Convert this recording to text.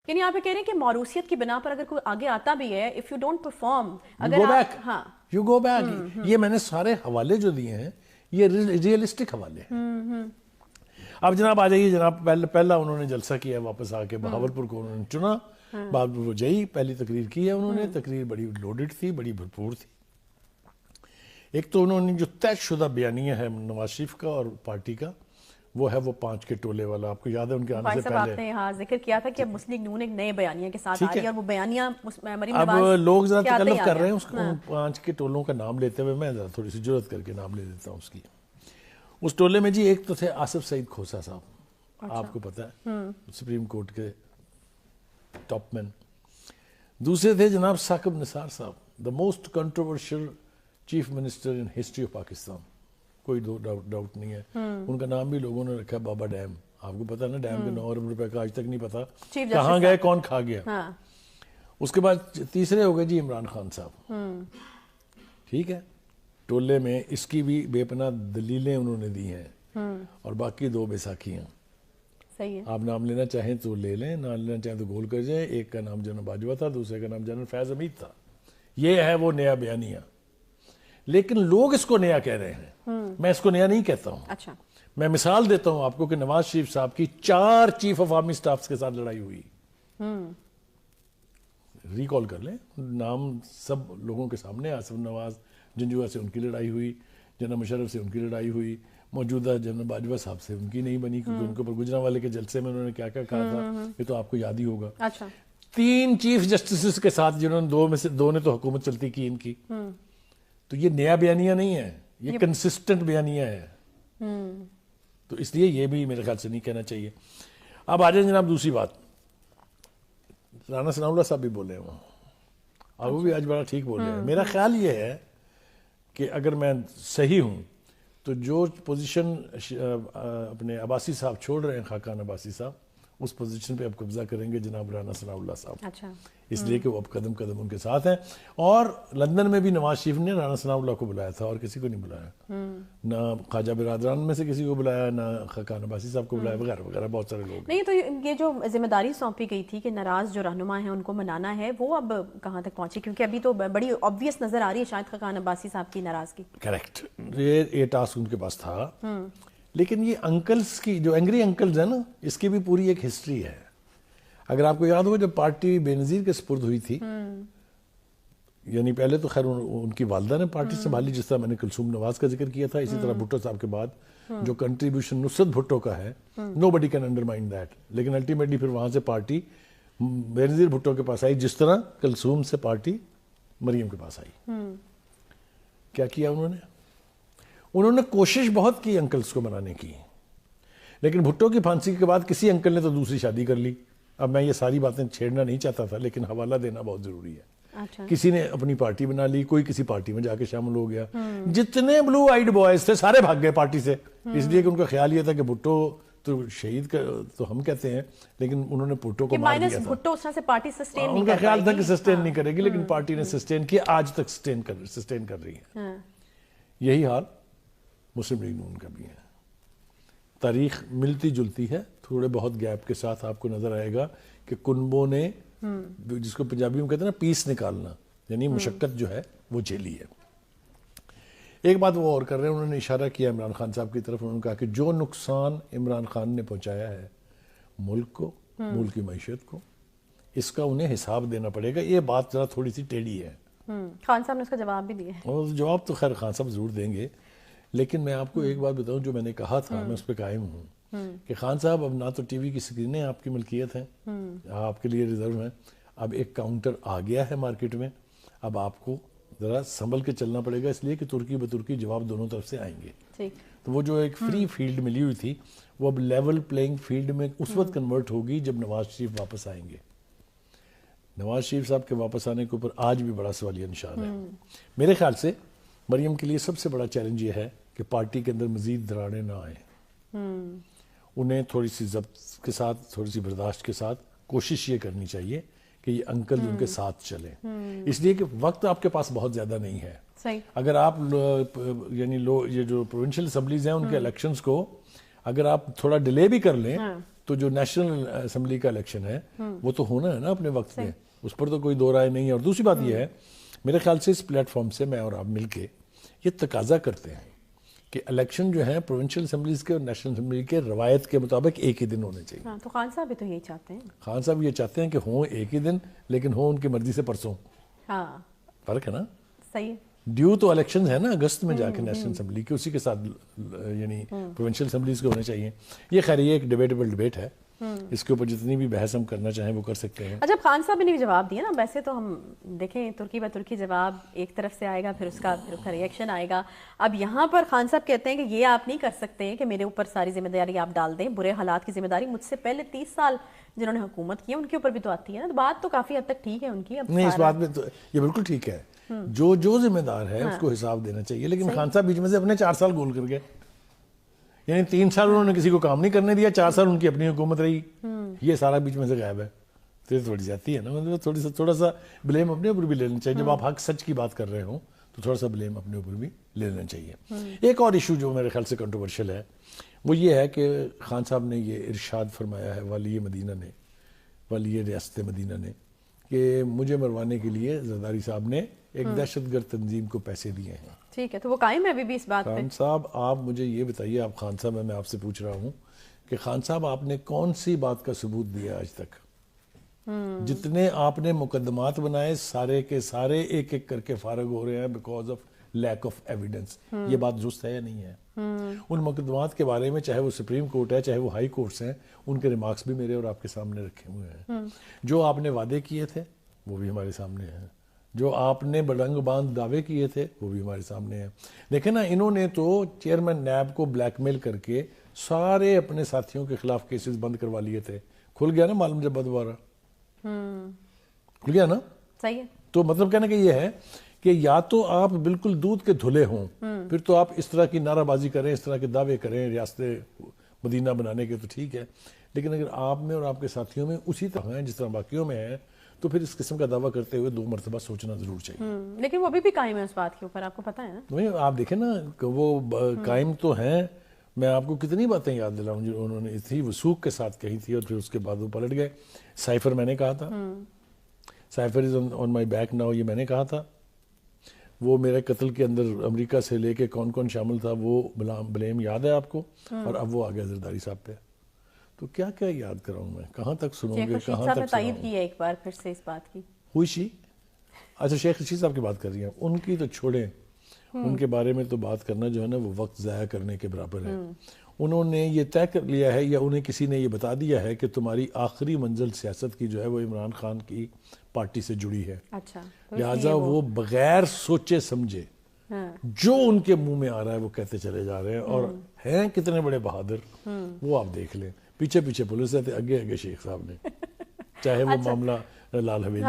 یعنی آپ یہ کہہ رہے ہیں کہ موروثیت کی بنا پر اگر کوئی آگے آتا بھی ہے if you don't perform you go back. یہ میں نے سارے حوالے جو دیے ہیں یہ ریئلسٹک حوالے ہیں. اب جناب آ جائیے جناب، پہلا انہوں نے جلسہ کیا واپس آ کے بہاولپور کو انہوں نے چنا. بہاولپور جائی پہلی تقریر کی ہے انہوں نے. تقریر بڑی لوڈڈ تھی، بڑی بھرپور تھی. ایک تو انہوں نے جو طے شدہ بیانیہ ہے نواز شریف کا اور پارٹی کا، وہ ہے وہ 5 کے ٹولے والا. آپ کو یاد ہے ان کے آنے سے پہلے آپ نے یہاں ذکر کیا تھا کہ مسلم لیگ نون ایک نئے بیانیہ کے ساتھ آ رہی ہے اور وہ بیانیہ مریم نواز اب لوگ ذرا تکلف کر رہے ہیں اس 5 کے ٹولوں کا نام لیتے ہوئے. میں ذرا تھوڑی سی جرات کر کے نام لے دیتا ہوں اس کی. اس ٹولے میں جی ایک تو تھے آصف سعید کھوسا صاحب، آپ کو پتہ ہے سپریم کورٹ کے ٹاپ مین. دوسرے تھے جناب ثاقب نثار صاحب، the most controversial chief minister in history of Pakistan. کوئی ڈاؤٹ نہیں ہے. ان کا نام بھی لوگوں نے رکھا بابا ڈیم. آپ کو پتا نا ڈیم کے 9 ارب روپے کا آج تک نہیں پتا کہاں گئے، کون کھا گیا. اس کے بعد تیسرے ہو گئے جی عمران خان صاحب. ٹھیک ہے، ٹولے میں اس کی بھی بے پناہ دلیلیں انہوں نے دی ہیں اور باقی 2 بیساکھی ہیں. آپ نام لینا چاہیں تو لے لیں، نہ لینا چاہیں تو گول کر جائیں. ایک کا نام جنرل باجوہ تھا، دوسرے کا نام جنرل فیض حمید تھا. یہ ہے وہ نیا بیانیہ. لیکن لوگ اس کو نیا کہہ رہے ہیں، میں اس کو نیا نہیں کہتا ہوں. اچھا، میں مثال دیتا ہوں آپ کو کہ نواز شریف صاحب کی 4 چیف آف آرمی سٹافز کے ساتھ لڑائی ہوئی. ریکال کر لیں نام سب لوگوں کے سامنے. آصف نواز جنجوعہ سے ان کی لڑائی ہوئی، جنرل مشرف سے ان کی لڑائی ہوئی، موجودہ جنرل باجوہ صاحب سے ان کی نہیں بنی کیونکہ ان کے اوپر گجرانوالے کے جلسے میں انہوں نے کیا کیا کہا تھا، یہ تو آپ کو یاد ہی ہوگا. 3 چیف جسٹسز کے ساتھ جنہوں نے 2 میں سے 2 نے تو حکومت چلتی کی ان کی. تو یہ نیا بیانیہ نہیں ہے، یہ کنسسٹنٹ بیانیہ ہے. تو اس لیے یہ بھی میرے خیال سے نہیں کہنا چاہیے. اب آ جائیں جناب دوسری بات. رانا ثناء اللہ صاحب بھی بولے ہیں اور وہ بھی آج بڑا ٹھیک بولے ہیں. میرا خیال یہ ہے کہ اگر میں صحیح ہوں تو جو پوزیشن اپنے عباسی صاحب چھوڑ رہے ہیں، خاقان عباسی صاحب، اس پوزیشن پہ اب قبضہ کریں گے جناب رانا ثناء اللہ صاحب. اس لیے کہ وہ اب قدم قدم ان کے ساتھ ہیں. اور لندن میں بھی نواز شریف نے رانا ثناء اللہ کو بلایا تھا اور کسی کو نہیں بلایا. نہ خواجہ برادران میں سے کسی کو بلایا، نہ خاقان عباسی صاحب کو بلایا، وغیرہ وغیرہ بہت سارے لوگ. نہیں تو یہ جو ذمہ داری سونپی گئی تھی کہ ناراض جو رہنما ہیں ان کو منانا ہے، وہ اب کہاں تک پہنچی؟ کیونکہ ابھی تو بڑی آبویس نظر آ رہی ہے شاید خاقان عباسی صاحب کی ناراضگی. کریکٹ، یہ ٹاسک ان کے پاس تھا. لیکن یہ انکلز کی جو اینگری انکلز ہیں نا، اس کی بھی پوری ایک ہسٹری ہے. اگر آپ کو یاد ہو جب پارٹی بے نظیر کے سپرد ہوئی تھی، یعنی پہلے تو خیر ان کی والدہ نے پارٹی سنبھالی، جس طرح میں نے کلثوم نواز کا ذکر کیا تھا. اسی طرح بھٹو صاحب کے بعد جو کنٹریبیوشن نصرت بھٹو کا ہے، نو بڈی کین انڈرمائن دیٹ. لیکن الٹیمیٹلی پھر وہاں سے پارٹی بے نظیر بھٹو کے پاس آئی، جس طرح کلثوم سے پارٹی مریم کے پاس آئی. کیا کیا انہوں نے کوشش بہت کی انکلز کو منانے کی. لیکن بھٹو کی پھانسی کے بعد کسی انکل نے تو دوسری شادی کر لی. اب میں یہ ساری باتیں چھیڑنا نہیں چاہتا تھا، لیکن حوالہ دینا بہت ضروری ہے. کسی نے اپنی پارٹی بنا لی، کوئی کسی پارٹی میں جا کے شامل ہو گیا. جتنے بلو آئیڈ بوائز تھے سارے بھاگ گئے پارٹی سے، اس لیے کہ ان کا خیال یہ تھا کہ بھٹو تو شہید کا تو ہم کہتے ہیں، لیکن انہوں نے بھٹو کو مار دیا تھا. ان کا خیال تھا کہ سسٹین نہیں کرے گی، لیکن پارٹی نے سسٹین کیا، آج تک سسٹین کر رہی ہے. یہی حال مسلم لیگ نون کا بھی ہے. تاریخ ملتی جلتی ہے، تھوڑے بہت گیپ کے ساتھ آپ کو نظر آئے گا کہ کنبوں نے، جس کو پنجابی میں کہتے ہیں نا پیس نکالنا، یعنی مشقت جو ہے وہ جھیلی ہے. ایک بات وہ اور کر رہے ہیں، انہوں نے اشارہ کیا عمران خان صاحب کی طرف. انہوں نے کہا کہ جو نقصان عمران خان نے پہنچایا ہے ملک کو، ملک کی معیشت کو، اس کا انہیں حساب دینا پڑے گا. یہ بات ذرا تھوڑی سی ٹیڑھی ہے. خان صاحب نے اس کا جواب بھی دیا ہے. جواب تو خیر خان صاحب ضرور دیں گے، لیکن میں آپ کو ایک بات بتاؤں جو میں نے کہا تھا، میں اس پہ قائم ہوں کہ خان صاحب اب نہ تو ٹی وی کی سکرینیں آپ کی ملکیت ہیں، آپ کے لیے ریزرو ہیں. اب ایک کاؤنٹر آ گیا ہے مارکیٹ میں، اب آپ کو ذرا سنبھل کے چلنا پڑے گا، اس لیے کہ ترکی بترکی جواب دونوں طرف سے آئیں گے. تو وہ جو ایک فری فیلڈ ملی ہوئی تھی، وہ اب لیول پلینگ فیلڈ میں اس وقت کنورٹ ہوگی جب نواز شریف واپس آئیں گے. نواز شریف صاحب کے واپس آنے کے اوپر آج بھی بڑا سوالیہ نشان ہے. میرے خیال سے مریم کے لیے سب سے بڑا چیلنج یہ ہے کہ پارٹی کے اندر مزید دراڑیں نہ آئیں. انہیں تھوڑی سی ضبط کے ساتھ، تھوڑی سی برداشت کے ساتھ کوشش یہ کرنی چاہیے کہ یہ انکل ان کے ساتھ چلیں. اس لیے کہ وقت آپ کے پاس بہت زیادہ نہیں ہے. اگر آپ یعنی یہ جو پروونشل اسمبلیز ہیں ان کے الیکشنز کو اگر آپ تھوڑا ڈیلے بھی کر لیں تو جو نیشنل اسمبلی کا الیکشن ہے وہ تو ہونا ہے نا اپنے وقت میں, اس پر تو کوئی دو رائے نہیں ہے. اور دوسری بات یہ ہے میرے خیال سے اس پلیٹ فارم سے میں اور آپ مل کے یہ تقاضا کرتے ہیں کہ الیکشن جو ہیں پروونشل اسمبلیز کے اور نیشنل اسمبلی کے روایت کے مطابق ایک ہی دن ہونے چاہیے. ہاں تو خان صاحب بھی تو یہی چاہتے ہیں. خان صاحب یہ چاہتے ہیں کہ ہوں ایک ہی دن لیکن ہوں ان کی مرضی سے پرسوں. ہاں فرق ہے نا. صحیح ہے. ڈیو تو الیکشنز ہیں نا اگست میں جا کے نیشنل اسمبلی کے, اسی کے ساتھ یعنی پروونشل اسمبلیز کے ہونے چاہیے. یہ خیر یہ ایک ڈیبیٹیبل ڈبیٹ ہے, اس کے اوپر جتنی بھی بحث ہم کرنا چاہیں وہ کر سکتے ہیں. اچھا خان صاحب نے بھی جواب دیا نا, ویسے تو ہم دیکھیں ترکی بہ ترکی جواب ایک طرف سے آئے گا, پھر اس کا ریئیکشن آئے گا. اب یہاں پر خان صاحب کہتے ہیں کہ یہ آپ نہیں کر سکتے کہ میرے اوپر ساری ذمہ داری آپ ڈال دیں, برے حالات کی ذمہ داری مجھ سے پہلے 30 سال جنہوں نے حکومت کی ہے ان کے اوپر بھی تو آتی ہے نا. تو بات تو کافی حد تک ٹھیک ہے ان کی. اب نہیں اس بات میں تو یہ بالکل ٹھیک ہے, جو ذمہ دار ہے اس کو حساب دینا چاہیے. لیکن خان صاحب بیچ میں سے اپنے 4 سال گول کر گئے, یعنی 3 سال انہوں نے کسی کو کام نہیں کرنے دیا, 4 سال ان کی اپنی حکومت رہی, یہ سارا بیچ میں سے غائب ہے. تو یہ تھوڑی جاتی ہے نا, مطلب تھوڑا سا بلیم اپنے اوپر بھی لینا چاہیے. جب آپ حق سچ کی بات کر رہے ہوں تو تھوڑا سا بلیم اپنے اوپر بھی لے لینا چاہیے. ایک اور ایشو جو میرے خیال سے کنٹروورشل ہے وہ یہ ہے کہ خان صاحب نے یہ ارشاد فرمایا ہے والی مدینہ نے, والی ریاست مدینہ نے, کہ مجھے مروانے کے لیے زرداری صاحب نے ایک دہشت گرد تنظیم کو پیسے دیے ہیں. ٹھیک ہے, تو وہ قائم ہے ابھی بھی اس بات پہ. خان صاحب آپ مجھے یہ بتائیے, آپ خان صاحب میں آپ سے پوچھ رہا ہوں کہ خان صاحب آپ نے کون سی بات کا ثبوت دیا آج تک؟ جتنے آپ نے مقدمات بنائے سارے کے سارے ایک ایک کر کے فارغ ہو رہے ہیں because of lack of evidence. یہ بات درست ہے یا نہیں ہے؟ ان مقدمات کے بارے میں چاہے وہ سپریم کورٹ ہے چاہے وہ ہائی کورٹس ہیں, ان کے ریمارکس بھی میرے اور آپ کے سامنے رکھے ہوئے ہیں. جو آپ نے وعدے کیے تھے وہ بھی ہمارے سامنے ہیں, جو آپ نے بڑنگ باندھ دعوے کیے تھے وہ بھی ہمارے سامنے ہیں. دیکھیں نا, انہوں نے تو چیئرمین نیب کو بلیک میل کر کے سارے اپنے ساتھیوں کے خلاف کیسز بند کروا لیے تھے. کھل گیا نا معلوم جب دوبارہ کھل گیا نا. صحیح ہے. تو مطلب کہنے کا یہ ہے کہ یا تو آپ بالکل دودھ کے دھلے ہوں, پھر تو آپ اس طرح کی نعرہ بازی کریں, اس طرح کے دعوے کریں ریاست مدینہ بنانے کے, تو ٹھیک ہے. لیکن اگر آپ میں اور آپ کے ساتھیوں میں اسی طرح ہیں جس طرح باقیوں میں ہیں تو پھر اس قسم کا دعویٰ کرتے ہوئے 2 مرتبہ سوچنا ضرور چاہیے. لیکن وہ ابھی بھی قائم ہے اس بات کے اوپر, آپ کو پتہ ہے نا. نہیں آپ دیکھیں نا کہ وہ قائم تو ہیں. میں آپ کو کتنی باتیں یاد دلاؤں جو انہوں نے اتنی وثوق کے ساتھ کہی تھی اور پھر اس کے بعد وہ پلٹ گئے. سائفر میں نے کہا تھا, cipher is on my back now, یہ میں نے کہا تھا. وہ میرے قتل کے اندر امریکہ سے لے کے کون کون شامل تھا وہ بلیم یاد ہے آپ کو, اور اب وہ آ گیا زرداری صاحب پہ. تو کیا کیا یاد کراؤں میں, کہاں تک سنوں گے, کہاں تک تائید کی ہے ایک بار پھر سے اس بات کی. ہوئی شی. اچھا شیخ رشید صاحب کی بات کر رہی ہیں, ان کی تو چھوڑیں, ان کے بارے میں تو بات کرنا جو ہے نا وہ وقت ضائع کرنے کے برابر ہے. انہوں نے یہ طے کر لیا ہے یا انہیں کسی نے یہ بتا دیا ہے کہ تمہاری آخری منزل سیاست کی جو ہے وہ عمران خان کی پارٹی سے جڑی ہے. اچھا, لہٰذا وہ بغیر سوچے سمجھے جو ان کے منہ میں آ رہا ہے وہ کہتے چلے جا رہے ہیں, اور ہیں کتنے بڑے بہادر وہ آپ دیکھ لیں. پیچھے پیچھے پولیس ہے, آگے آگے شیخ صاحب نے, چاہے وہ معاملہ لال حویلی